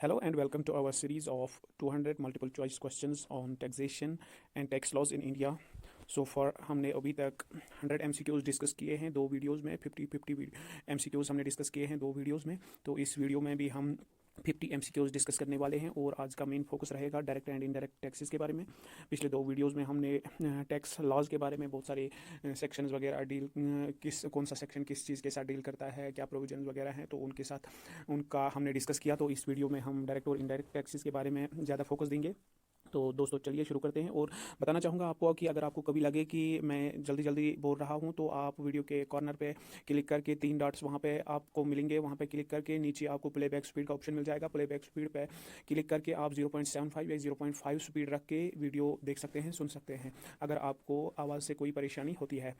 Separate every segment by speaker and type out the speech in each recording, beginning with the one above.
Speaker 1: Hello and welcome to our series of 200 multiple choice questions on taxation and tax laws in India. So far हमने अभी तक 100 MCQs discuss किए हैं दो videos में, 50 MCQs हमने डिस्कस किए हैं दो वीडियोस में। तो इस वीडियो में भी हम 50 MCQs डिस्कस करने वाले हैं और आज का मेन फोकस रहेगा डायरेक्ट एंड इनडायरेक्ट टैक्सेस के बारे में। पिछले दो वीडियोस में हमने टैक्स लॉज के बारे में बहुत सारे सेक्शंस वगैरह डील कौन सा सेक्शन किस चीज़ के साथ डील करता है, क्या प्रोविजन वगैरह हैं, तो उनके साथ उनका हमने डिस्कस किया। तो इस वीडियो में हम डायरेक्ट और इनडायरेक्ट टैक्सेस के बारे में ज़्यादा फोकस देंगे। तो दोस्तों चलिए शुरू करते हैं। और बताना चाहूँगा आपको कि अगर आपको कभी लगे कि मैं जल्दी जल्दी बोल रहा हूँ तो आप वीडियो के कॉर्नर पे क्लिक करके 3 डॉट्स वहाँ पे आपको मिलेंगे, वहाँ पे क्लिक करके नीचे आपको प्लेबैक स्पीड का ऑप्शन मिल जाएगा। प्लेबैक स्पीड पे क्लिक करके आप 0.75 या 0.5 स्पीड रख के वीडियो देख सकते हैं, सुन सकते हैं। अगर आपको आवाज़ से कोई परेशानी होती है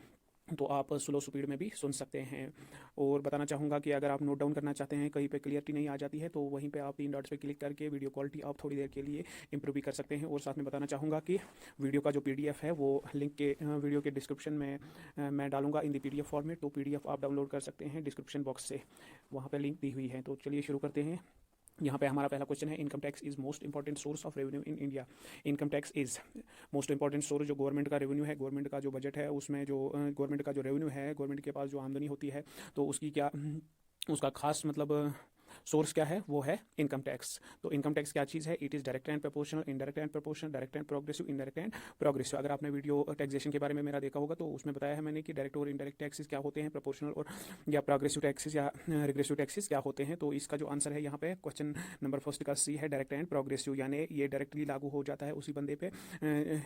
Speaker 1: तो आप स्लो स्पीड में भी सुन सकते हैं। और बताना चाहूँगा कि अगर आप नोट डाउन करना चाहते हैं, कहीं पे क्लियरिटी नहीं आ जाती है, तो वहीं पे आप 3 डॉट्स पे क्लिक करके वीडियो क्वालिटी आप थोड़ी देर के लिए इंप्रूव भी कर सकते हैं। और साथ में बताना चाहूँगा कि वीडियो का जो PDF है वो लिंक के वीडियो के डिस्क्रिप्शन में मैं डालूंगा इन द PDF फॉर्मेट। तो PDF आप डाउनलोड कर सकते हैं डिस्क्रिप्शन बॉक्स से, वहाँ पर लिंक दी हुई है। तो चलिए शुरू करते हैं। यहाँ पे हमारा पहला क्वेश्चन है, income tax is most important source of revenue in India. Income tax is most important source, जो गवर्नमेंट का रेवेन्यू है, गवर्नमेंट का जो बजट है, उसमें जो गवर्नमेंट का जो रेवेन्यू है, गवर्नमेंट के पास जो आमदनी होती है, तो उसकी क्या उसका खास मतलब सोर्स क्या है, वो है इनकम टैक्स। तो इनकम टैक्स क्या चीज़ है? It is direct and proportional, indirect and proportional, direct and progressive, indirect and progressive. अगर आपने वीडियो टैक्सेशन के बारे में मेरा देखा होगा तो उसमें बताया है मैंने कि डायरेक्ट और इनडायरेक्ट टैक्सेस क्या होते हैं, प्रोपोर्शनल और या प्रोग्रेसिव टैक्सेस या रिग्रेसिव टैक्सेस क्या होते हैं। तो इसका जो आंसर है यहाँ पे क्वेश्चन नंबर फर्स्ट का सी है, डायरेक्ट एंड प्रोग्रेसिव। यानी ये डायरेक्टली लागू हो जाता है उसी बंदे पे,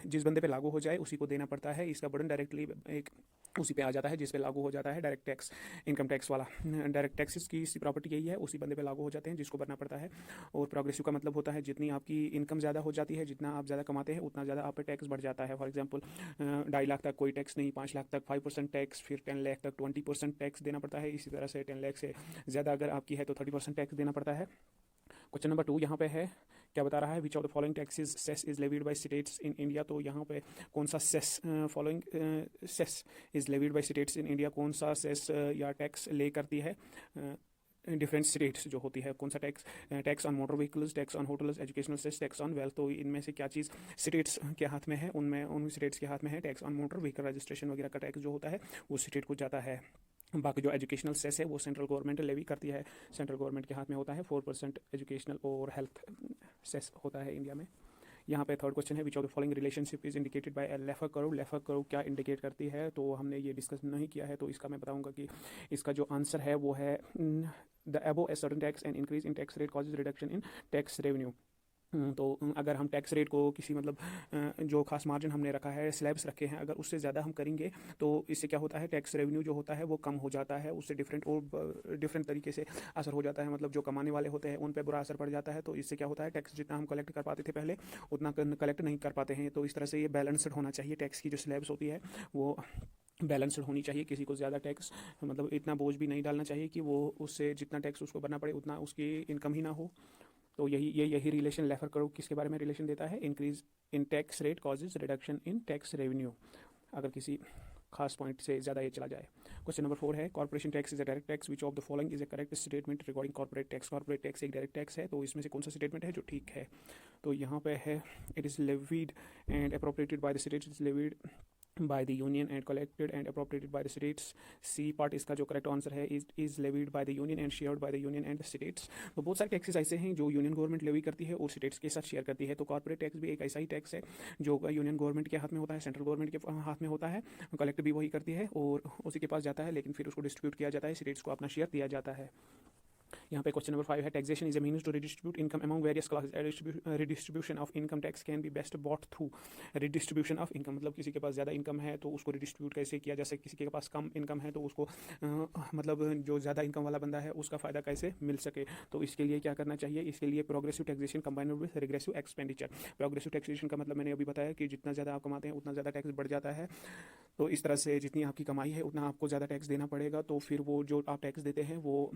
Speaker 1: जिस बंदे पे लागू हो जाए उसी को देना पड़ता है। इसका बर्डन डायरेक्टली एक उसी पे आ जाता है जिस पे लागू हो जाता है डायरेक्ट टैक्स, इनकम टैक्स वाला। डायरेक्ट टैक्सेस की प्रॉपर्टी यही है, उसी बंदे पे लागू हो जाते हैं जिसको भरना पड़ता है। और प्रोग्रेसिव का मतलब होता है जितनी आपकी इनकम ज़्यादा हो जाती है, जितना आप ज़्यादा कमाते हैं, उतना ज़्यादा आप पे टैक्स बढ़ जाता है। फॉर एग्जांपल 2.5 लाख तक कोई टैक्स नहीं, 5 लाख तक 5% टैक्स, फिर 10 लाख तक 20% टैक्स देना पड़ता है। इसी तरह से 10 लाख से ज़्यादा अगर आपकी है तो 30% टैक्स देना पड़ता है। क्वेश्चन नंबर 2 यहाँ पे है, क्या बता रहा है, which of the following taxes cess is levied by states in India. तो यहाँ पे कौन सा cess following cess is levied by states in India, कौन सा सेस या टैक्स ले करती है डिफरेंट स्टेट्स जो होती है, कौन सा tax? Tax on motor vehicles, tax on hotels, educational cess, tax on wealth. तो इनमें से क्या चीज़ स्टेट्स के हाथ में है? उनमें उन स्टेट्स के हाथ में है tax on motor vehicle registration वगैरह का टैक्स जो होता है वो स्टेट को जाता है। बाकी जो एजुकेशनल सेस है वो सेंट्रल गवर्नमेंट लेवी करती है, सेंट्रल गवर्नमेंट के हाथ में होता है। 4% एजुकेशनल और हेल्थ सेस होता है इंडिया में। यहाँ पे थर्ड क्वेश्चन है, which of the following relationship is indicated by Laffer curve. Laffer curve क्या इंडिकेट करती है? तो हमने ये डिस्कस नहीं किया है, तो इसका मैं बताऊंगा कि इसका जो आंसर है वो है the above a certain tax and increase in tax rate causes reduction in tax revenue. तो अगर हम टैक्स रेट को किसी मतलब जो खास मार्जिन हमने रखा है, स्लैब्स रखे हैं, अगर उससे ज़्यादा हम करेंगे तो इससे क्या होता है, टैक्स रेवेन्यू जो होता है वो कम हो जाता है, उससे डिफरेंट तरीके से असर हो जाता है। मतलब जो कमाने वाले होते हैं उन पर बुरा असर पड़ जाता है। तो इससे क्या होता है, टैक्स जितना हम कलेक्ट कर पाते थे पहले उतना कलेक्ट नहीं कर पाते हैं। तो इस तरह से ये बैलेंस्ड होना चाहिए, टैक्स की जो स्लैब्स होती है वो बैलेंस्ड होनी चाहिए। किसी को ज़्यादा टैक्स मतलब इतना बोझ भी नहीं डालना चाहिए कि वो उससे जितना टैक्स उसको भरना पड़े उतना उसकी इनकम ही ना हो। तो यही रिलेशन लेफर कर्व किसके बारे में रिलेशन देता है, increase in tax rate causes reduction in tax revenue, अगर किसी खास पॉइंट से ज़्यादा ये चला जाए। क्वेश्चन नंबर 4 है, corporation tax is a direct tax, which of the following is a correct statement regarding corporate tax. Corporate tax एक डायरेक्ट टैक्स है, तो इसमें से कौन सा स्टेटमेंट है जो ठीक है? तो यहाँ पे है, it is levied and appropriated by the state, is levied by the union and collected and appropriated by the states. C part इसका जो करेक्ट आंसर है, is levied by the union and shared by the union and the states. तो बहुत सारे taxes ऐसे हैं जो union government levy करती है और स्टेट्स के साथ शेयर करती है। तो कॉर्पोरेट टैक्स भी एक ऐसा ही टैक्स है जो यूनियन गवर्नमेंट के हाथ में होता है, सेंट्रल गवर्नमेंट के हाथ में होता है, कलेक्ट भी वही करती है और उसी के पास जाता है, लेकिन फिर उसको डिस्ट्रीब्यूट किया जाता है, स्टेट्स को अपना शेयर दिया जाता है। यहाँ पे क्वेश्चन नंबर 5 है, taxation is a means to redistribute income among various classes. Redistribution of income tax can be best bought through redistribution of income. मतलब किसी के पास ज़्यादा इनकम है तो उसको रिडिस्ट्रीब्यूट कैसे किया जा सकता है, किसी के पास कम इनकम है तो उसको मतलब जो ज़्यादा इनकम वाला बंदा है उसका फ़ायदा कैसे मिल सके। तो इसके लिए क्या करना चाहिए, इसके लिए progressive taxation combined with regressive expenditure. Progressive taxation का मतलब मैंने अभी बताया कि जितना ज़्यादा आप कमाते हैं उतना ज़्यादा टैक्स बढ़ जाता है। तो इस तरह से जितनी आपकी कमाई है उतना आपको ज़्यादा टैक्स देना पड़ेगा। तो फिर वो जो आप टैक्स देते हैं वो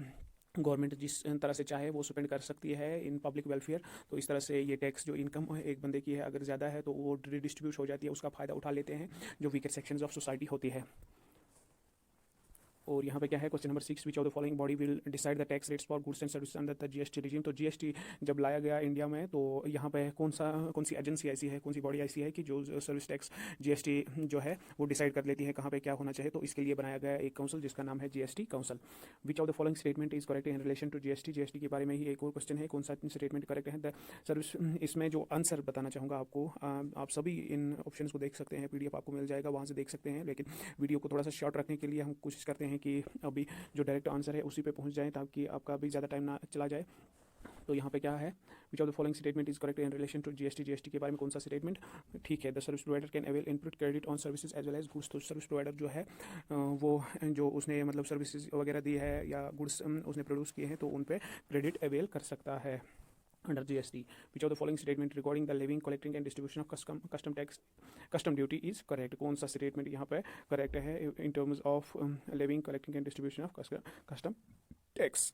Speaker 1: गवर्नमेंट जिस तरह से चाहे वो स्पेंड कर सकती है इन पब्लिक वेलफेयर। तो इस तरह से ये टैक्स जो इनकम एक बंदे की है अगर ज़्यादा है तो वो रिडिस्ट्रीब्यूट हो जाती है, उसका फ़ायदा उठा लेते हैं जो वीकर सेक्शंस ऑफ सोसाइटी होती है। और यहाँ पे क्या है question number 6, which of the following body will decide the tax rates for goods and services under the GST regime. तो जीएसटी जब लाया गया इंडिया में तो यहाँ पे कौन सी एजेंसी ऐसी है, कौन सी बॉडी ऐसी है कि जो सर्विस टैक्स जीएसटी जो है वो डिसाइड कर लेती है कहाँ पे क्या होना चाहिए। तो इसके लिए बनाया गया एक काउंसिल जिसका नाम है GST council. Which of the following statement is correct in relation to GST. GST के बारे में ही एक और क्वेश्चन है, कौन सा स्टेटमेंट करेक्ट है। द सर्विस, इसमें जो आंसर बताना चाहूँगा आपको, आप सभी इन ऑप्शन को देख सकते हैं, पीडीएफ आपको मिल जाएगा, वहाँ से देख सकते हैं। लेकिन वीडियो को थोड़ा सा शॉर्ट रखने के लिए हम कोशिश करते हैं कि अभी जो डायरेक्ट आंसर है उसी पे पहुंच जाए ताकि आपका भी ज़्यादा टाइम ना चला जाए। तो यहाँ पे क्या है, which of the following statement is correct in relation to GST. GST के बारे में कौन सा स्टेटमेंट ठीक है। The service provider can avail input credit on services as well as goods. तो सर्विस प्रोवाइडर जो है वो जो उसने मतलब सर्विसेज वगैरह दी है या गुड्स उसने प्रोड्यूस किए हैं तो उन पर क्रेडिट अवेल कर सकता है under GST. Which of the following statement regarding the levying, collecting and distribution of custom duty is correct? कौन सा statement यहाँ पे correct है in terms of levying, collecting and distribution of custom tax?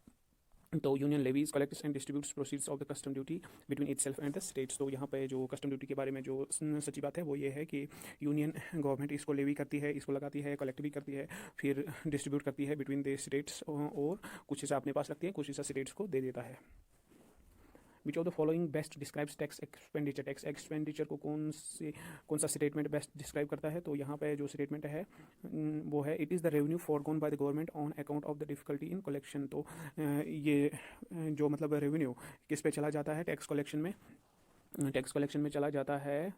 Speaker 1: तो union levies collects and distributes proceeds of the custom duty between itself and the states. तो यहाँ पे जो कस्टम ड्यूटी के बारे में जो सच्ची बात है वो ये है कि यूनियन गवर्नमेंट इसको लेवी करती है, इसको लगाती है, कलेक्ट भी करती है, फिर डिस्ट्रीब्यूट करती है बिटवीन द स्टेट्स और कुछ हिस्सा अपने पास रखती है, कुछ हिस्सा स्टेट्स को दे देता है। Which of the following best describes tax expenditure. Tax expenditure को कौन सा स्टेटमेंट बेस्ट डिस्क्राइब करता है। तो यहाँ पे जो स्टेटमेंट है वो है, it is the revenue foregone by the government on account of the difficulty in collection. तो ये जो मतलब रेवेन्यू किस पे चला जाता है, टैक्स कलेक्शन में, टैक्स कलेक्शन में चला जाता है।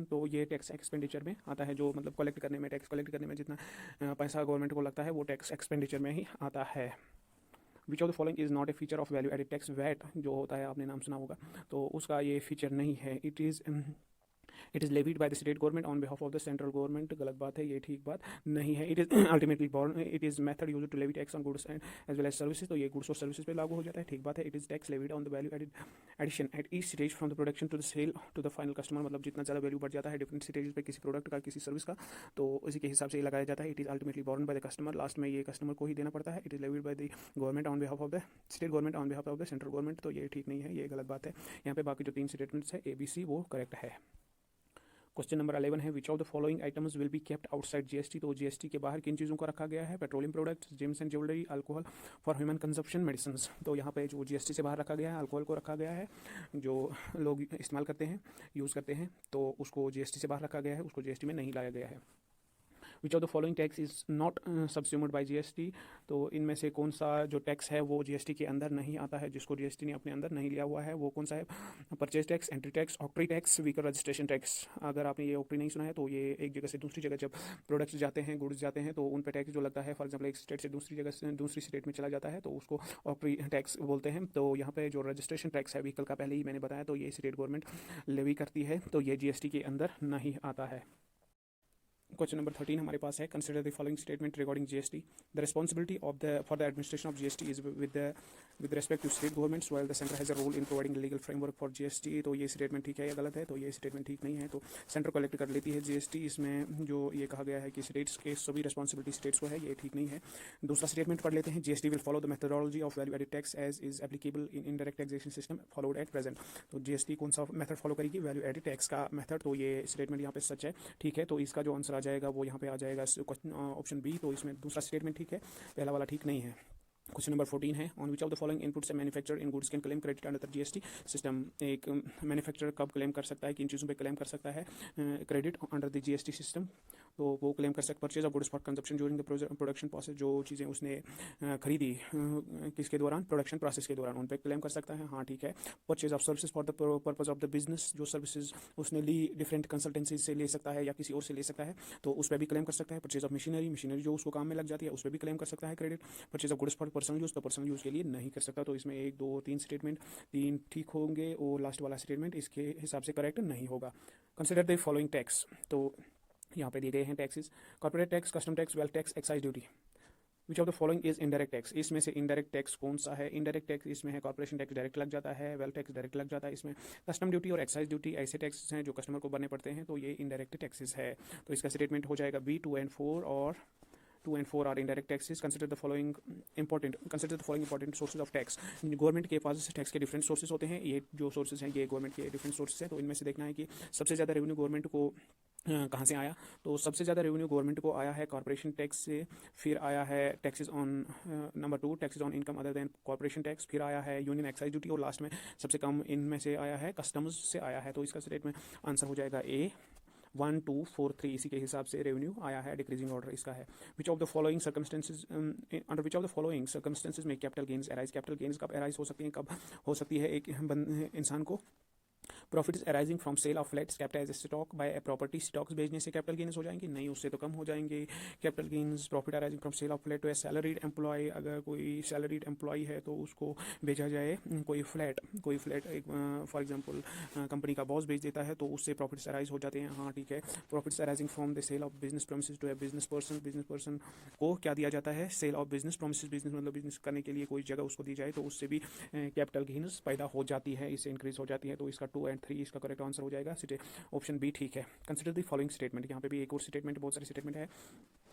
Speaker 1: तो ये टैक्स एक्सपेंडिचर में आता है, जो मतलब कलेक्ट करने में, टैक्स कलेक्ट करने में जितना पैसा गवर्नमेंट को लगता है वो टैक्स एक्सपेंडिचर में ही आता है। Which of the following is not a feature of value added tax. VAT जो होता है आपने नाम सुना होगा, तो उसका ये फीचर नहीं है। It is levied by the state government on behalf of the central government. गलत बात है, ये ठीक बात नहीं है। It is ultimately borne, it is method used to levy tax on goods and as well as services. तो ये गुड्स और सर्विसेज पे लागू हो जाता है, ठीक बात है। It is tax levied on the value addition at each stage from the production to the sale to the final customer. मतलब जितना ज़्यादा वैल्यू बढ़ जाता है डिफरेंट स्टेज पे किसी प्रोडक्ट का, किसी सर्विस का, तो उसी के हिसाब से ये लगाया जाता है। It is ultimately born by the customer, last में ये कस्टमर को ही देना पड़ता है। It is levied by the government on behalf of the state government on behalf of the central government. तो ये ठीक नहीं है, ये गलत बात है। यहाँ पे बाकी जो 3 स्टेटमेंट्स है ABC वो करेक्ट है। क्वेश्चन नंबर 11 है, which of the following items will be kept outside GST. तो जीएसटी के बाहर किन चीज़ों को रखा गया है। Petroleum products, James and jewellery, alcohol for human consumption, medicine. तो यहाँ पे जो जीएसटी से बाहर रखा गया है, अल्कोहल को रखा गया है, जो लोग इस्तेमाल करते हैं, यूज़ करते हैं, तो उसको जीएसटी से बाहर रखा गया है, उसको जीएसटी में नहीं लाया गया है। Which of the following tax is not subsumed by GST. तो इनमें से कौन सा जो टैक्स है वो जीएसटी के अंदर नहीं आता है, जिसको जीएसटी ने अपने अंदर नहीं लिया हुआ है, वो कौन सा है। Purchase tax, entry tax, octroi tax, vehicle registration tax. अगर आपने ये ऑक्ट्री नहीं सुना है तो ये एक जगह से दूसरी जगह जब प्रोडक्ट्स जाते हैं, गुड्स जाते हैं, तो उन पर टैक्स जो लगता है, फॉर एग्जाम्पल एक स्टेट से दूसरी जगह से दूसरी स्टेट में चला जाता है तो उसको ऑक्ट्री टैक्स बोलते हैं। तो यहाँ पे जो रजिस्ट्रेशन टैक्स है व्हीकल का, पहले ही मैंने बताया, तो ये स्टेट गवर्नमेंट लेवी करती है, तो ये जीएसटी के अंदर नहीं आता है। क्वेश्चन नंबर 13 हमारे पास है, consider the following statement regarding GST. The responsibility of the for the administration of GST is with respect to state governments while the centre has a role in providing legal framework for GST. तो ये statement ठीक है या गलत है। तो ये statement ठीक नहीं है। तो सेंटर कलेक्ट कर लेती है जीएसटी, इसमें जो ये कहा गया है कि स्टेट्स के सभी रिस्पॉन्सिबिलिटी स्टेट्स को है, ये ठीक नहीं है। दूसरा स्टेटमेंट पढ़ लेते हैं, GST will follow the methodology of value added tax as is applicable in indirect taxation system followed at present. तो जीएसटी कौन सा मेथड फॉलो करेगी, वैल्यू एडेड टैक्स का मेथड। तो ये स्टेटमेंट यहाँ पे सच है, ठीक है। तो इसका जो आंसर आ जाएगा वो यहाँ पे आ जाएगा ऑप्शन बी। तो इसमें दूसरा स्टेटमेंट ठीक है, पहला वाला ठीक नहीं है। क्वेश्चन नंबर 14 है, on which of the following inputs A manufacturer in goods can claim credit under the GST system. एक मैन्युफैक्चरर कब क्लेम कर सकता है, किन चीज़ों पे क्लेम कर सकता है credit under the GST system. तो वो क्लेम कर सकता है purchase of goods for consumption during the production process. जो चीज़ें उसने खरीदी किसके दौरान, प्रोडक्शन प्रोसेस के दौरान, उन पर क्लेम कर सकता है, हाँ ठीक है। Purchase of services for the purpose of the business, जो सर्विसेज उसने ली डिफरेंट कंसल्टेंसी से ले सकता है या किसी और से ले सकता है, तो उस पर भी क्लेम कर सकता है। परचेज ऑफ मशीनरी जो उसको काम में लग जाती है, उस पर भी क्लेम कर सकता है credit. Purchase of goods for personal use, तो पर्सनल यूज़ के लिए नहीं कर सकता। तो इसमें 1 2 3 स्टेटमेंट, 3 ठीक होंगे और लास्ट वाला स्टेटमेंट इसके हिसाब से करेक्ट नहीं होगा। Consider the following tax. तो यहाँ पे दिए गए हैं taxes, corporate tax, custom tax, wealth tax, excise duty. Which of the following is indirect tax. इसमें से इनडायरेक्ट टैक्स कौन सा है। इनडायरेक्ट टैक्स इसमें है कॉर्पोरेशन टैक्स डायरेक्ट लग जाता है, वेल्थ टैक्स डायरेक्ट लग जाता है। इसमें कस्टम ड्यूटी और एक्साइज ड्यूटी ऐसे टैक्सेस हैं जो कस्टमर को भरने पड़ते हैं, तो ये इनडायरेक्ट टैक्सेस है। तो इसका स्टेटमेंट हो जाएगा बी। 2 and 4 और 2 and 4 are indirect taxes. Consider the following important sources of tax. Government के पास टैक्स के डिफरेंट सोर्सेज होते हैं, ये जो सोर्सेज हैं ये गवर्नमेंट के डिफरेंट सोर्सेज हैं। तो इनमें से देखना है कि सबसे ज़्यादा रेवेन्यू गवर्नमेंट को कहाँ से आया, तो सबसे ज़्यादा रेवेन्यू गवर्नमेंट को आया है कॉर्पोरेशन टैक्स से, फिर आया है taxes on number 2 taxes on income other than corporation tax, फिर आया है यूनियन एक्साइज ड्यूटी, और लास्ट में सबसे कम इनमें से आया है कस्टम्स से आया है। तो इसका स्टेटमेंट आंसर हो जाएगा ए 1243, इसी के हिसाब से रेवेन्यू आया है। डिक्रीजिंग ऑर्डर इसका है। Which of the following circumstances under which of the following circumstances में capital gains arise, capital gains कब अराइज हो सकती हैं, कब हो सकती है एक इंसान को। Profit arising from sale of flats kept as stock by property, stocks बेचने से कैपिटल गेन्स हो जाएंगे, नहीं उससे तो कम हो जाएंगे। Capital gains profit arising from sale of flat to a salaried employee, अगर कोई सैलरीड एम्प्लॉय है तो उसको बेचा जाए कोई फ्लैट एक फॉर एग्जांपल कंपनी का बॉस बेच देता है तो उससे प्रॉफिट्स अराइज हो जाते हैं। हाँ ठीक है। Profits arising from the sale of business premises to a business person को क्या दिया जाता है, sale of business premises, business मतलब बिजनेस करने के लिए कोई जगह उसको दी जाए तो उससे भी कैपिटल गेन्स पैदा हो जाती है, इससे इंक्रीज हो जाती है। तो इसका 2 और 3 इसका करेक्ट आंसर हो जाएगा। ऑप्शन बी ठीक है। कंसिडर द फॉलोइंग स्टेटमेंट, यहाँ पे भी एक और स्टेटमेंट, बहुत सारे स्टेटमेंट है।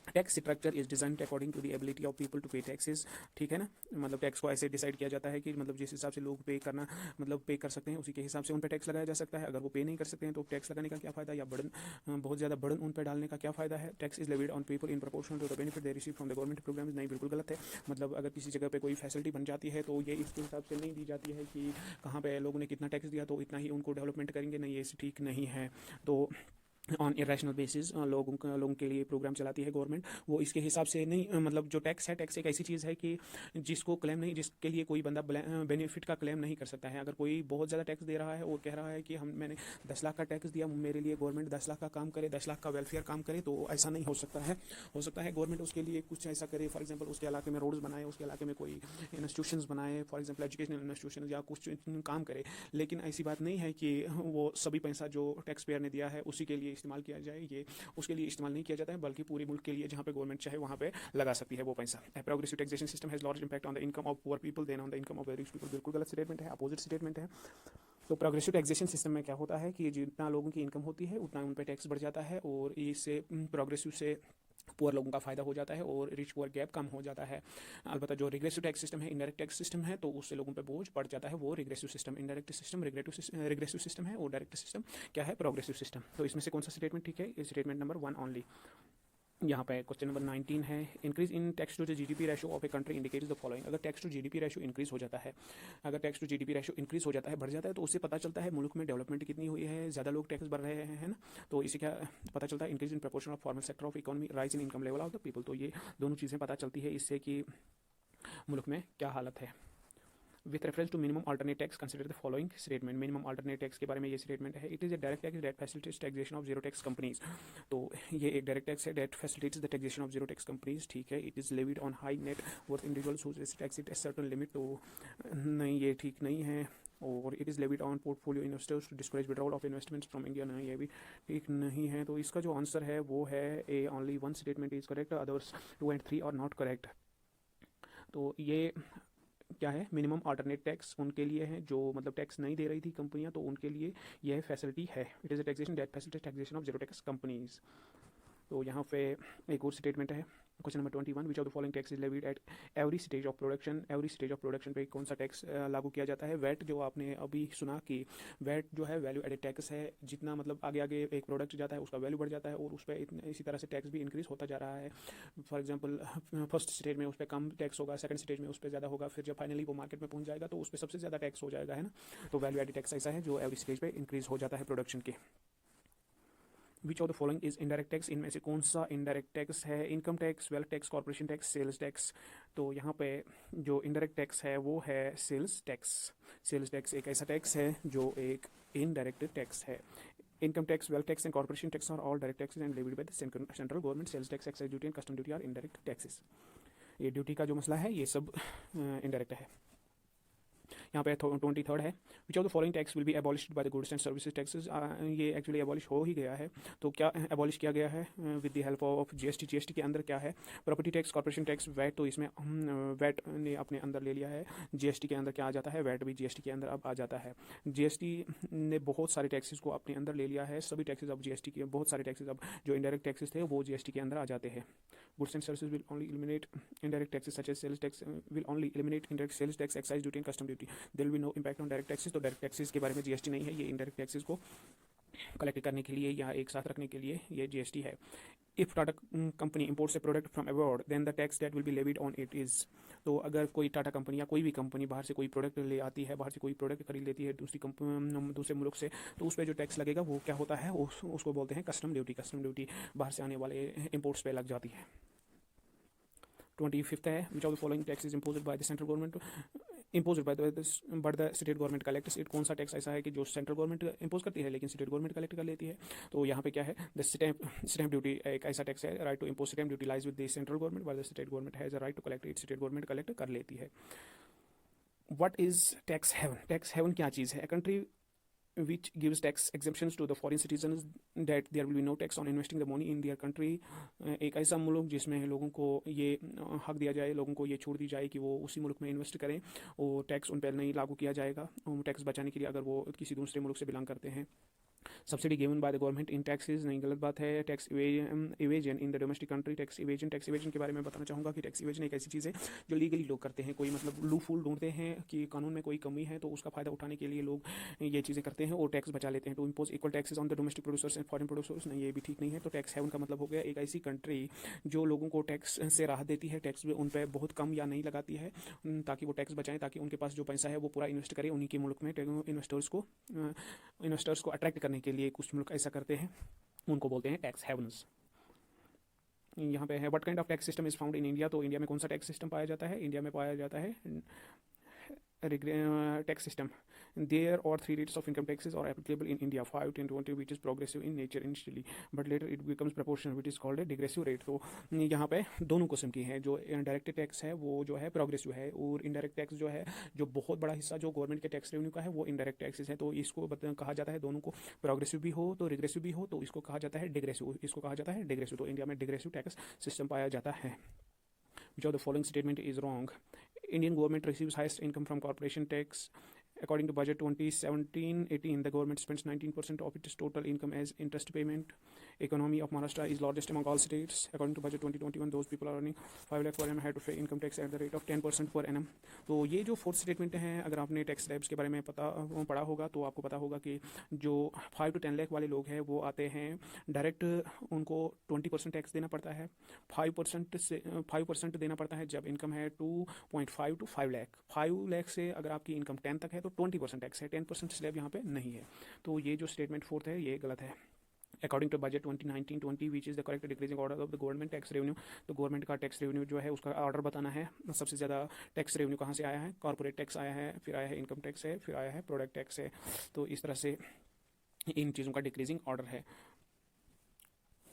Speaker 1: Tax structure is designed according to the ability of people to pay taxes, ठीक है ना। मतलब टैक्स को ऐसे डिसाइड किया जाता है कि मतलब जिस हिसाब से लोग पे करना मतलब पे कर सकते हैं उसी के हिसाब से उन पर टैक्स लगाया जा सकता है। अगर वो पे नहीं कर सकते हैं तो टैक्स लगाने का क्या फ़ायदा, या बर्डन बहुत ज़्यादा बर्डन उन पर डालने का क्या फ़ायदा है। Tax is levied on people in proportion to the benefit they receive from the government program, नहीं बिल्कुल गलत है। मतलब अगर किसी जगह पे कोई फैसिलिटी बन जाती है तो ये इसके हिसाब से नहीं दी जाती है कि कहाँ पे लोगों ने कितना टैक्स दिया तो इतना ही उनको डेवलपमेंट करेंगे, नहीं ये ठीक नहीं है। तो ऑन इरेशनल बेसिस लोगों के लिए प्रोग्राम चलाती है गवर्नमेंट, वो इसके हिसाब से नहीं। मतलब जो टैक्स है, टैक्स एक ऐसी चीज़ है कि जिसको क्लेम नहीं, जिसके लिए कोई बंदा बेनिफिट का क्लेम नहीं कर सकता है। अगर कोई बहुत ज़्यादा टैक्स दे रहा है और कह रहा है कि मैंने 10 लाख का टैक्स दिया, मेरे लिए गवर्नमेंट 10 लाख का काम करे, 10 लाख का वेलफेयर काम करे, तो ऐसा नहीं हो सकता है। हो सकता है गवर्नमेंट उसके लिए कुछ ऐसा करे, फॉर एग्जाम्पल उसके इलाके में रोड्स बनाए, उसके इलाके में कोई इंस्टीट्यूशन बनाए, फॉर एग्जाम्पल एजुकेशनल इंस्टीट्यूशन या कुछ काम करे। लेकिन ऐसी बात नहीं है कि वो सभी पैसा जो टैक्स पेयर ने दिया है उसी के लिए इस्तेमाल किया जाए, ये उसके लिए इस्तेमाल नहीं किया जाता है, बल्कि पूरे मुल्क के लिए जहाँ पे गवर्नमेंट चाहे वहाँ पे लगा सकती है वो पैसा। Progressive taxation system has large impact on the income of poor people then on the income of rich people, बिल्कुल गलत स्टेटमेंट है, अपोजिट स्टेटमेंट है। तो प्रोग्रेसिव टैक्सेशन सिस्टम में क्या होता है कि जितना लोगों की इनकम होती है उतना उन पर टैक्स बढ़ जाता है, और इससे प्रोग्रेसिव से पुअर लोगों का फायदा हो जाता है और रिच पुअर गैप कम हो जाता है। अलबत्ता जो रिग्रेसिव टैक्स सिस्टम है, इनडायरेक्ट टैक्स सिस्टम है, तो उससे लोगों पे बोझ पड़ जाता है, वो regressive system. Indirect system regressive system है और डायरेक्ट सिस्टम क्या है, प्रोग्रेसिव सिस्टम। तो इसमें से कौन सा स्टेटमेंट ठीक है, स्टेटमेंट नंबर 1 ओनली। यहाँ पे क्वेश्चन नंबर 19 है, increase in tax to the GDP ratio of a country indicates the following. अगर tax to GDP ratio increase हो जाता है, अगर tax to GDP ratio increase हो जाता है, बढ़ जाता है, तो उससे पता चलता है मुल्क में डेवलपमेंट कितनी हुई है, ज़्यादा लोग टैक्स भर रहे हैं, है ना। तो इसे क्या पता चलता है, increase in proportion of formal sector of economy, rise in income level of the people. तो ये दोनों चीज़ें पता चलती है इससे कि मुल्क में क्या हालत है। With reference to minimum alternate tax consider the following statement. Minimum alternate tax के बारे में ये स्टेटमेंट है, it is a direct tax that facilitates taxation of zero tax companies. तो ये एक डायरेक्ट टैक्स है that facilitates the taxation of zero tax companies, ठीक है। It is levied on high net worth individuals who tax it a certain limit, तो नहीं ये ठीक नहीं है। और it is levied on portfolio investors to discourage withdrawal of investments from India, नहीं ये भी ठीक नहीं है। तो इसका जो आंसर है वो है A, only one statement is correct, others 2 और 3 आर नॉट करेक्ट। तो ये क्या है, मिनिमम अल्टरनेट टैक्स उनके लिए है जो मतलब टैक्स नहीं दे रही थी कंपनियां, तो उनके लिए यह फैसिलिटी है। It is a taxation that facilitates taxation of zero tax companies. तो यहाँ पे एक और स्टेटमेंट है, question number 21, which of the following tax is levied at every stage of production. Every stage of production पे कौन सा टैक्स लागू किया जाता है। वैट, जो आपने अभी सुना कि वैट जो है वैल्यू एडेड टैक्स है, जितना मतलब आगे आगे एक प्रोडक्ट जाता है उसका वैल्यू बढ़ जाता है और उस पर इसी तरह से टैक्स भी इंक्रीज होता जा रहा है। फॉर एग्जाम्पल फर्स्ट स्टेज में उस पर कम टैक्स होगा, सेकंड स्टेज में उस पर ज़्यादा होगा, फिर जब फाइनली वो मार्केट में पहुंच जाएगा तो उस पर सबसे ज़्यादा टैक्स हो जाएगा, है ना। तो वैल्यू एडेड टैक्स ऐसा है जो एवरी स्टेज पे इंक्रीज हो जाता है प्रोडक्शन के। Which of the following is indirect tax, इनमें से कौन सा इनडायरेक्ट टैक्स है। Income tax, wealth tax, corporation tax, sales tax. तो यहाँ पे जो इनडायरेक्ट टैक्स है वो है सेल्स टैक्स। सेल्स टैक्स एक ऐसा टैक्स है जो एक इनडायरेक्ट टैक्स है। Income tax, wealth tax and corporation tax are all direct taxes and levied by the central government. Sales tax, excise duty and custom duty are indirect taxes. ये duty का जो मसला है ये सब इनडायरेक्ट है। यहाँ पे 23rd है, which of the following tax will be abolished by the goods and services taxes. ये एक्चुअली एबॉलिश हो ही गया है। तो क्या एबॉलिश किया गया है, with the help of GST. GST के अंदर क्या है, property tax, corporation tax, VAT, तो इसमें वैट ने अपने अंदर ले लिया है। जीएसटी के अंदर क्या आ जाता है, वैट भी जीएसटी के अंदर अब आ जाता है। जीएसटी ने बहुत सारे टैक्सेस को अपने अंदर ले लिया है, सभी टैक्सेस अब जीएसटी के, बहुत सारे टैक्सेस अब जो इनडायरेक्ट टैक्सेस थे वो जीएसटी के अंदर आ जाते हैं। Goods and services will only eliminate indirect taxes such as sales tax will only eliminate indirect sales tax, excise duty and custom duty. There will be no impact on direct taxes. तो direct taxes के बारे में GST नहीं है, ये indirect taxes को collect करने के लिए या एक साथ रखने के लिए ये जीएसटी है। If Tata company imports a product from abroad then the tax that will be levied on it is, तो अगर कोई टाटा कंपनी या कोई भी कंपनी बाहर से कोई प्रोडक्ट ले आती है, बाहर से कोई प्रोडक्ट खरीद लेती है दूसरे मुल्क से, तो उस पर जो टैक्स लगेगा वो क्या होता है, उसको बोलते हैं कस्टम ड्यूटी। कस्टम ड्यूटी बाहर से आने वाले इम्पोर्ट्स पे लग जाती है। 25th है, which of the following tax is imposed bye the central government impose by but the state government collects it. कौन सा टैक्स ऐसा है कि जो सेंट्रल गवर्नमेंट इम्पोज करती है लेकिन स्टेट गवर्नमेंट कलेक्ट कर लेती है? तो यहाँ पे क्या है, द स्टैम्प ड्यूटी एक ऐसा टैक्स है, right to impose stamp duty lies with the central government but the state government has a right to collect it. State government collect कर लेती है। What is tax haven? Tax haven क्या चीज़ है? Country which gives tax exemptions to the foreign citizens that there will be no tax on investing the money in their country। एक ऐसा मुल्क जिसमें लोगों को ये हक दिया जाए, लोगों को ये छूट दी जाए कि वो उसी मुल्क में इन्वेस्ट करें और टैक्स उन पर नहीं लागू किया जाएगा टैक्स बचाने के लिए अगर वो किसी दूसरे मुल्क से बिलोंग करते हैं। Subsidy given by the government in taxes, नहीं गलत बात है। Tax evasion in the domestic country, tax evasion के बारे में बताना चाहूँगा कि टैक्स इवेजन एक ऐसी चीज़ है जो लीगली लोग करते हैं। कोई मतलब लूप होल ढूंढते हैं कि कानून में कोई कमी है तो उसका फ़ायदा उठाने के लिए लोग ये चीज़ें करते हैं और टैक्स बचा लेते हैं। To impose equal taxes on the domestic producers and foreign producers, नहीं ये भी ठीक नहीं है। तो टैक्स हेवन का मतलब हो गया एक ऐसी कंट्री जो लोगों को टैक्स से राहत देती है, टैक्स उन पर बहुत कम या नहीं लगाती है ताकि वो टैक्स बचाएं, ताकि उनके पास जो पैसा है वो पूरा इन्वेस्ट करें उन्हीं के मुल्क में। इन्वेस्टर्स को अट्रैक्ट करने के लिए कुछ मुल्क ऐसा करते हैं, उनको बोलते हैं टैक्स हेवन्स। यहाँ पे है what kind of tax system is found in India, तो इंडिया में कौन सा टैक्स सिस्टम पाया जाता है? इंडिया में पाया जाता है tax system there are three rates of income taxes are applicable in India, 5, 10, 20, which is progressive in nature initially but later it becomes proportional which is called a digressive rate। तो यहाँ पे दोनों किस्म की हैं, जो डायरेक्ट टैक्स है वो जो है प्रोग्रेसिव है और इनडायरेक्ट टैक्स जो है जो बहुत बड़ा हिस्सा जो गवर्नमेंट के टैक्स रेवेन्यू का है वो इनडायरेक्ट टैक्सेस है। तो इसको कहा जाता है, दोनों को प्रोग्रेसिव भी हो तो रिग्रेसिव भी हो तो इसको कहा जाता है डिग्रेसिव, इसको कहा जाता है डिग्रेसिव। तो इंडिया में डिग्रेसिव टैक्स सिस्टम पाया जाता है। Which of the following statement is wrong? Indian government receives highest income from corporation tax. According to budget 2017-18, the government spends 19% of its total income as interest payment. Economy of Maharashtra is largest among all states. According to budget 2021, those people are earning 5 lakh per annum have to pay income tax at the rate of 10% per annum। तो ये जो fourth statement है, अगर आपने tax slabs के बारे में पढ़ा होगा तो आपको पता होगा कि जो 5 to 10 लाख वाले लोग हैं वो आते हैं डायरेक्ट, उनको 20% टैक्स देना पड़ता है। 5% देना पड़ता है जब इनकम है 2.5 to 5 लाख। 5 लाख से अगर आपकी इनकम 10 तक है तो 20% टैक्स है, 10% स्लैब यहाँ पे नहीं है। तो ये जो स्टेटमेंट फोर्थ है ये गलत है। According to budget 2019-20 which is the correct decreasing order of the government tax revenue, तो गवर्नमेंट का टैक्स रेवेन्यू जो है उसका ऑर्डर बताना है। सबसे ज़्यादा टैक्स रेवेन्यू कहाँ से आया है? कॉर्पोरेट टैक्स आया है, फिर आया है इनकम टैक्स है, फिर आया है प्रोडक्ट टैक्स है। तो इस तरह से इन चीज़ों का डिक्रीजिंग ऑर्डर है।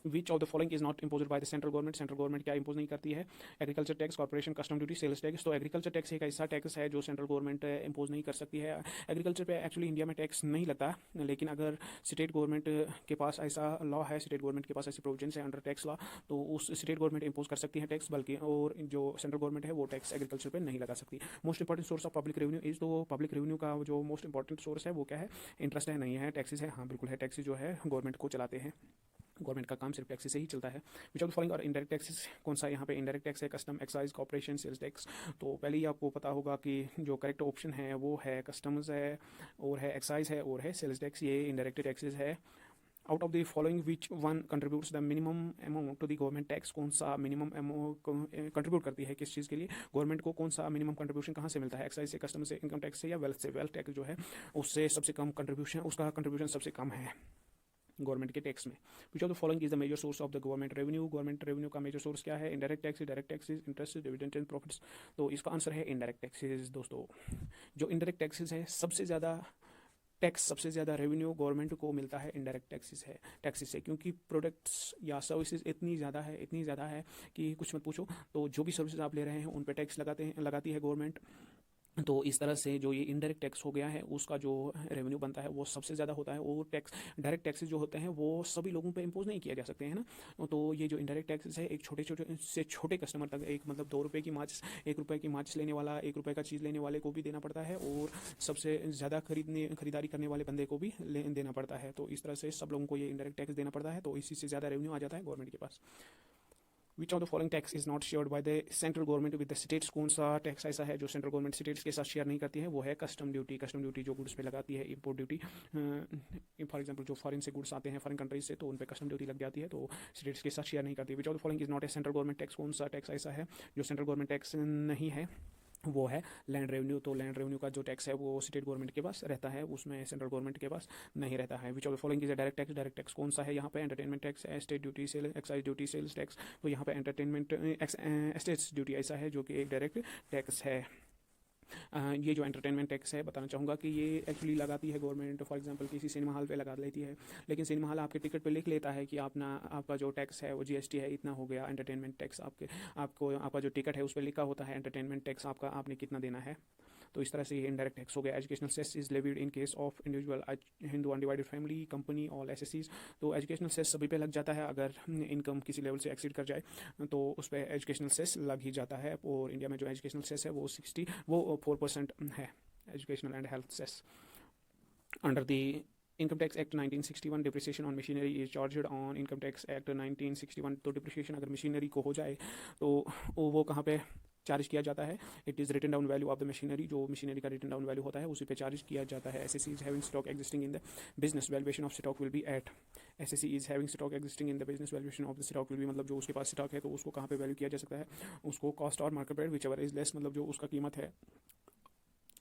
Speaker 1: Which of the following is not impose by the central government, central government क्या इम्पोज नहीं करती है? Agriculture tax, corporation, custom duty, sales tax. तो एग्रीकल्चर टैक्स एक ऐसा टैक्स है जो सेंट्रल गवर्नमेंट इम्पोज नहीं कर सकती है। एग्रीकल्चर पे एक्चुअली इंडिया में टैक्स नहीं लगता, लेकिन अगर स्टेट गवर्नमेंट के पास ऐसा लॉ है, स्टेट गवर्नमेंट के पास ऐसी प्रोविजंस है अंडर टैक्स लॉ, तो उस स्टेट गवर्नमेंट इम्पोज कर सकती है टैक्स, बल्कि और जो सेंट्रल गवर्नमेंट है वो टैक्स एग्रीकल्चर पर नहीं लगा सकती। Most important source of public revenue is, तो पब्लिक रेवेन्यू का जो मोस्ट इंपॉर्टेंट सोर्स है वो क्या है? इंटरेस्ट है, नहीं है, टैक्सेस है। हाँ बिल्कुल है, टैक्सेस जो है गवर्नमेंट को चलाते हैं, गवर्नमेंट का काम सिर्फ टैक्स से ही चलता है। Which of the following are indirect taxes, कौन सा यहाँ पे इनडायरेक्ट टैक्स है? Custom, excise, corporation, sales tax. तो पहले ही आपको पता होगा कि जो करेक्ट ऑप्शन है वो है कस्टम्स है और है एक्साइज है और है सेल्स टैक्स, ये इनडायरेक्ट टैक्सेस है। Out of the following which one contributes the minimum amount to the government tax, कौन सा मिनिमम अमाउंट कंट्रीब्यूट करती है किस चीज़ के लिए? गवर्नमेंट को कौन सा मिनिमम कंट्रीब्यूशन कहाँ से मिलता है? एक्साइज से, कस्टम से, इनकम टैक्स से या वेल्थ से? वेल्थ टैक्स जो है उससे सबसे कम कंट्रीब्यूशन, उसका कंट्रीब्यूशन सबसे कम है गवर्नमेंट के टैक्स में। Which of the following is the major source of the government revenue, government revenue का मेजर सोर्स क्या है? Indirect tax, direct taxes, interest, dividend and profits. तो इसका आंसर है इनडायरेक्ट टैक्सेस। दोस्तों जो इनडायरेक्ट टैक्सेस है सबसे ज़्यादा रेवेन्यू गवर्नमेंट को मिलता है इनडायरेक्ट टैक्सेस से, क्योंकि प्रोडक्ट्स या सर्विसेज इतनी ज़्यादा है कि कुछ मत पूछो। तो जो भी सर्विसेज आप ले रहे हैं उन पर टैक्स लगाती है गवर्नमेंट। तो इस तरह से जो ये इनडायरेक्ट टैक्स हो गया है उसका जो रेवेन्यू बनता है वो सबसे ज़्यादा होता है। और टैक्स डायरेक्ट टैक्सेस जो होते हैं वो सभी लोगों पे इम्पोज नहीं किया जा सकते हैं ना। तो ये जो इनडायरेक्ट टैक्सेस है एक छोटे कस्टमर तक, एक मतलब 2 रुपये की माचिस, 1 रुपये की माचिस लेने वाला, 1 रुपये का चीज़ लेने वाले को भी देना पड़ता है और सबसे ज़्यादा खरीदारी करने वाले बंदे को भी देना पड़ता है। तो इस तरह से सब लोगों को ये इनडायरेक्ट टैक्स देना पड़ता है, तो इसी से ज़्यादा रेवेन्यू आ जाता है गवर्नमेंट के पास। Which of the following tax is not shared by the central government with the states? कौन सा टैक्स ऐसा है जो सेंट्रल गवर्नमेंट स्टेट्स के साथ शेयर नहीं करती है? वो है कस्टम ड्यूटी। कस्टम ड्यूटी जो गुड्स पे लगाती है, इंपोर्ट ड्यूटी। फॉर एग्जांपल जो फॉरेन से गुड्स आते हैं फॉरेन कंट्रीज से, तो उन पे कस्टम ड्यूटी लग जाती है, तो स्टेट्स के साथ शेयर नहीं करती। विच of the following is not a central government tax? कौन सा टैक्स ऐसा है जो सेंट्रल गवर्नमेंट टैक्स नहीं है? वो है लैंड रेवेन्यू। तो लैंड रेवेन्यू का जो टैक्स है वो स्टेट गवर्नमेंट के पास रहता है, उसमें सेंट्रल गवर्नमेंट के पास नहीं रहता है। Which of the following is a direct tax? Direct tax कौन सा है यहाँ पे? Entertainment tax, state duty, sale excise duty, sales tax. तो यहाँ पे एंटरटेनमेंट स्टेट्स ड्यूटी ऐसा है जो कि एक डायरेक्ट टैक्स है। ये जो एंटरटेनमेंट टैक्स है, बताना चाहूँगा कि ये एक्चुअली लगाती है गवर्नमेंट, फॉर एग्जांपल किसी सिनेमा हॉल पे लगा लेती है, लेकिन सिनेमा हॉल आपके टिकट पे लिख लेता है कि आपका जो टैक्स है वो जीएसटी है, इतना हो गया। एंटरटेनमेंट टैक्स आपका जो टिकट है उस पर लिखा होता है एंटरटेनमेंट टैक्स आपने कितना देना है। तो इस तरह से ये इनडायरेक्ट टैक्स हो गया। Educational cess is levied in case of individual, Hindu undivided family, company, all एसएससीज। तो एजुकेशनल सेस सभी पे लग जाता है, अगर इनकम किसी लेवल से एक्सीड कर जाए तो उस पर एजुकेशनल सेस लग ही जाता है। और इंडिया में जो एजुकेशनल सेस है वो 4% है, educational and health cess. Under the income tax act 1961 depreciation on machinery is charged on income tax act 1961। तो डिप्रिसिएशन अगर मशीनरी को हो जाए तो वो कहाँ पे चार्ज किया जाता है? It is written down value of the machinery. जो मशीनरी का रिटन डाउन वैल्यू होता है उसी पे चार्ज किया जाता है। SSC is having stock existing in the business, valuation of stock will be at. SSC is having stock existing in the business, valuation of the stock will be, मतलब जो उसके पास स्टॉक है तो उसको कहाँ पे वैल्यू किया जा सकता है? उसको कॉस्ट और market price, which ever is less, मतलब जो उसका कीमत है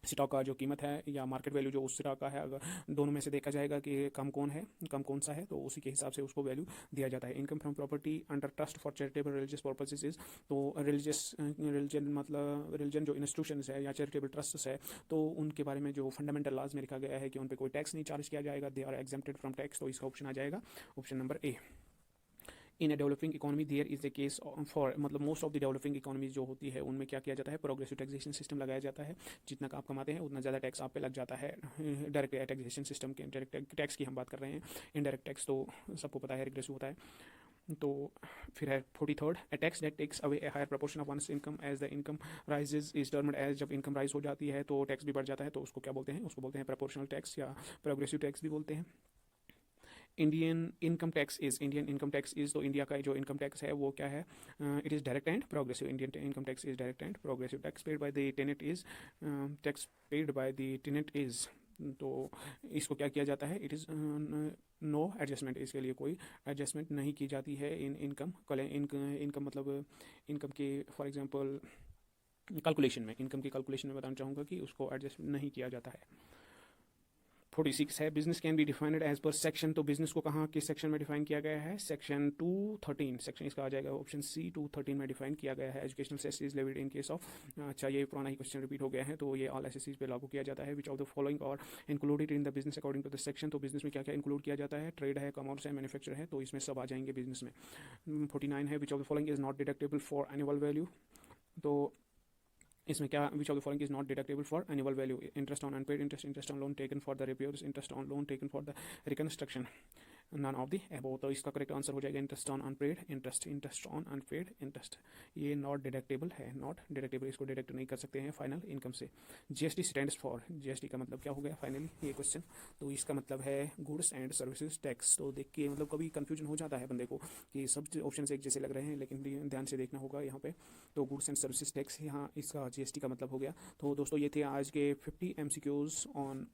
Speaker 1: स्टॉक का जो कीमत है या मार्केट वैल्यू जो उस स्टॉक का है, अगर दोनों में से देखा जाएगा कि कम कौन सा है, तो उसी के हिसाब से उसको वैल्यू दिया जाता है। Income from property under trust for charitable religious purposes is. तो रिलीजन जो इंस्टीट्यूशंस है या चैरिटेबल ट्रस्ट्स है, तो उनके बारे में जो फंडामेंटल लॉज में लिखा गया है कि उन पर कोई टैक्स नहीं चार्ज किया जाएगा, they are exempted from tax. तो इसका ऑप्शन आ जाएगा option number A. In a developing economy there is the case for, मतलब most of the developing economy जो होती है उनमें क्या किया जाता है? प्रोग्रेसिव टैक्सेशन सिस्टम लगाया जाता है। जितना आप कमाते हैं उतना ज़्यादा टैक्स आप पे लग जाता है। डायरेक्ट टैक्सेशन सिस्टम के डायरेक्ट टैक्स की हम बात कर रहे हैं। इनडायरेक्ट टैक्स तो सबको पता है रिग्रेसिव होता है। तो फिर है 43rd, a tax that takes away a higher proportion of one's income as the income rises is termed as. जब इनकम राइज हो जाती है तो टैक्स भी बढ़ जाता है, तो उसको क्या बोलते हैं? उसको बोलते हैं प्रोपोर्शनल टैक्स या प्रोग्रेसिव टैक्स भी बोलते हैं। इंडियन इनकम टैक्स इज, तो इंडिया का जो इनकम टैक्स है वो क्या है? It is direct and progressive. Indian income tax is direct and progressive. Tax paid by the tenant is, tax paid by the tenant is, तो इसको क्या किया जाता है? इट इज़ नो एडजस्टमेंट, इसके लिए कोई एडजस्टमेंट नहीं की जाती है। इन इनकम मतलब इनकम के फॉर एग्जांपल कैलकुलेशन में, इनकम की कैलकुलेशन में बताना चाहूँगा कि उसको एडजस्ट नहीं किया जाता है। 46 है, business can be defined as per section. तो बिजनेस को कहाँ किस सेक्शन में डिफाइन किया गया है? सेक्शन 213, सेक्शन इसका आ जाएगा ऑप्शन सी, 213 में डिफाइन किया गया है। Educational cess is levied in case of, अच्छा ये पुराना ही क्वेश्चन रिपीट हो गया है, तो ये ऑल एसएससीज पे लागू किया जाता है। Which of the following are included in the business according to the section. तो बिजनेस में क्या क्या इंक्लूड किया जाता है? ट्रेड है, कॉमर्स है, मैन्युफैक्चर है, तो इसमें सब आ जाएंगे बिजनेस में। 49 है, which of the following is not deductible for annual value. तो इसमें क्या? Which of the following is not deductible for annual value? Interest on unpaid interest, interest on loan taken for the repairs, interest on loan taken for the reconstruction, none of the above. तो इसका correct answer हो जाएगा interest on unpaid interest, interest on unpaid interest. ये not deductible है, not deductible, इसको deduct नहीं कर सकते हैं फाइनल इनकम से। जीएसटी स्टैंड्स फॉर, जीएसटी का मतलब क्या हो गया फाइनली ये क्वेश्चन? तो इसका मतलब है गुड्स एंड सर्विसेज टैक्स। तो देख के मतलब कभी कंफ्यूजन हो जाता है बंदे को कि सब ऑप्शन एक जैसे लग रहे हैं, लेकिन ध्यान से देखना होगा यहाँ पे। तो गुड्स एंड सर्विसेज टैक्स यहाँ इसका जीएसटी का मतलब हो गया। तो दोस्तों ये थे आज के 50 MCQs on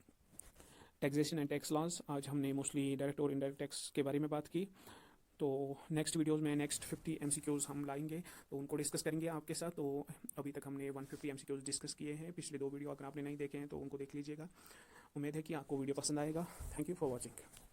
Speaker 1: taxation and tax laws. आज हमने मोस्टली डायरेक्ट और इनडायरेक्ट टैक्स के बारे में बात की। तो नेक्स्ट वीडियोस में नेक्स्ट 50 MCQs हम लाएंगे, तो उनको डिस्कस करेंगे आपके साथ। तो अभी तक हमने 150 MCQs डिस्कस किए हैं। पिछले 2 वीडियो अगर आपने नहीं देखे हैं तो उनको देख लीजिएगा। उम्मीद है कि आपको वीडियो पसंद आएगा। Thank you for watching.